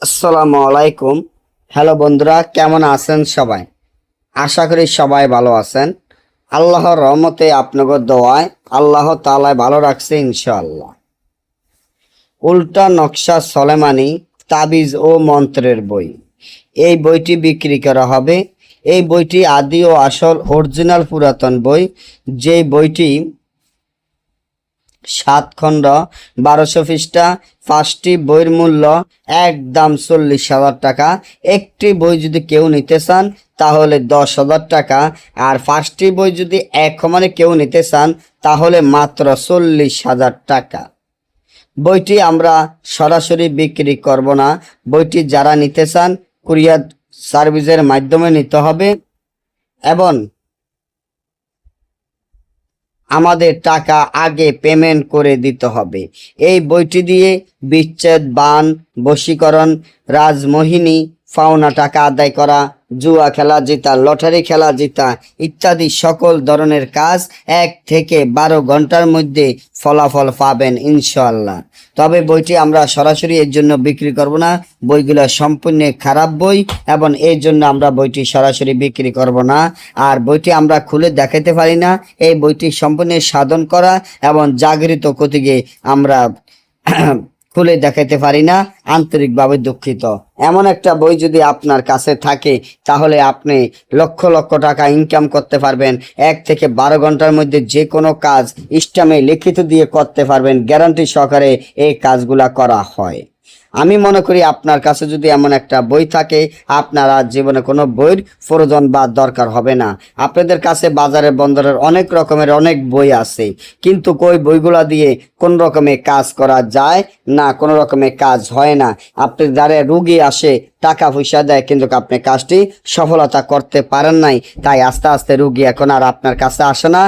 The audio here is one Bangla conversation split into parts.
আসসালামু আলাইকুম। হ্যালো বন্ধুরা, কেমন আছেন সবাই? আশা করি সবাই ভালো আছেন। আল্লাহর রহমতে আপনাদের দোয়ায় আল্লাহ তাআলা ভালো রাখছে ইনশাআল্লাহ। উল্টা নকশা সলেমানি তাবিজ ও মন্ত্রের বই, এই বইটি বিক্রি করা হবে। এই বইটি আদি ও আসল অরিজিনাল পুরাতন বই। যে বইটি 7 খণ্ড 1200 পৃষ্ঠা। 5টি বইয়ের মূল্য একদম 40,000 টাকা। একটি বই যদি কেউ নিতে চান তাহলে 10,000 টাকা, আর 5টি বই যদি এক সমানে কেউ নিতে চান তাহলে মাত্র 40,000 টাকা। বইটি আমরা সরাসরি বিক্রি করব না। বইটি যারা নিতে চান কুরিয়ার সার্ভিসের মাধ্যমে নিতে হবে এবং আমাদের টাকা আগে পেমেন্ট করে দিতে হবে। এই বইটি দিয়ে বিচ্ছেদ, বান, বশীকরণ, রাজমোহিনী, পাওনা টাকা আদায় করা, জুয়া খেলা জেতা, লটারি খেলা জেতা ইত্যাদি সকল ধরনের কাজ 1 থেকে 12 ঘন্টার মধ্যে ফলাফল পাবেন ইনশাআল্লাহ। তবে বইটি আমরা সরাসরি এর জন্য বিক্রি করব না। বইগুলো সম্পূর্ণ খারাপ বই এবং এই জন্য আমরা বইটি সরাসরি বিক্রি করব না। আর বইটি আমরা খুলে দেখাতে পারি না। এই বইটি সম্পূর্ণ সাধন করা এবং জাগৃত করতে আমরা খুলে দেখাতে পারি না, আন্তরিকভাবে দুঃখিত। এমন একটা বই যদি আপনার কাছে থাকে তাহলে আপনি লক্ষ লক্ষ টাকা ইনকাম করতে পারবেন। 1 থেকে 12 ঘন্টার মধ্যে যে কোনো কাজ ইস্টামে লিখিত দিয়ে করতে পারবেন। গ্যারান্টি সহকারে এই কাজগুলা করা হয়। আমি মনে করি আপনার কাছে যদি এমন একটা বই থাকে আপনারা জীবনে কোনো বইয়ের প্রয়োজন বা দরকার হবে না। আপনাদের কাছে বাজারে বন্দরের অনেক রকমের অনেক বই আছে, কিন্তু কই বইগুলা দিয়ে কোন রকমের কাজ করা যায় না, কোনো রকমের কাজ হয় না। আপনি যারা রুগী আসে টাকা পয়সা দেয় কিন্তু আপনি কাজটি সফলতা করতে পারেন নাই, তাই আস্তে আস্তে রুগী এখন আর আপনার কাছে আসে না,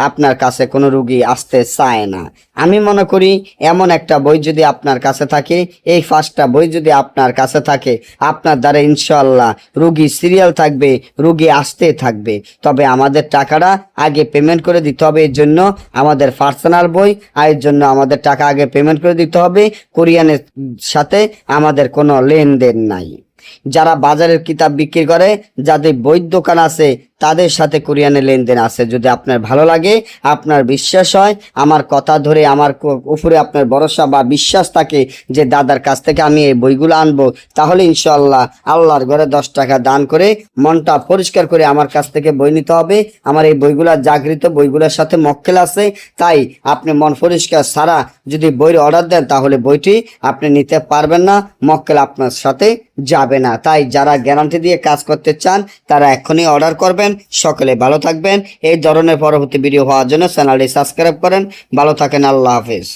আপনার কাছে কোনো রুগী আসতে চায় না। আমি মনে করি এমন একটা বই যদি আপনার কাছে থাকে, এই 5টা বই যদি আপনার কাছে থাকে, আপনার দ্বারা ইনশাআল্লাহ রুগী সিরিয়াল থাকবে, রুগী আসতে থাকবে। তবে আমাদের টাকাটা আগে পেমেন্ট করে দিতে হবে। এর জন্য আমাদের পার্সোনাল বই, আর এর জন্য আমাদের টাকা আগে পেমেন্ট করে দিতে হবে। কোরিয়ানের সাথে আমাদের কোনো লেনদেন নাই। যারা বাজারের কিতাব বিক্রি করে, যাদের বই দোকান আছে তাদের সাথে কোরিয়ানের লেনদেন আছে। যদি আপনার ভালো লাগে, আপনার বিশ্বাস হয়, আমার কথা ধরে আমার উপরে আপনার ভরসা বা বিশ্বাস থাকে যে দাদার কাছ থেকে আমি এই বইগুলো আনবো, তাহলে ইনশাআল্লাহ আল্লাহর ঘরে 10 টাকা দান করে মনটা পরিষ্কার করে আমার কাছ থেকে বই নিতে হবে। আমার এই বইগুলা জাগৃত, বইগুলোর সাথে মক্কেল আছে, তাই আপনি মন পরিষ্কার ছাড়া যদি বইয়ের অর্ডার দেন তাহলে বইটি আপনি নিতে পারবেন না, মক্কেল আপনার সাথে যাবে না। তাই যারা গ্যারান্টি দিয়ে কাজ করতে চান তারা এখনই অর্ডার করবেন। সকলে ভালো থাকবেন। এই ধরনের পরবর্তী ভিডিও পাওয়ার জন্য চ্যানেলটি সাবস্ক্রাইব করেন। ভালো থাকেন। আল্লাহ হাফেজ।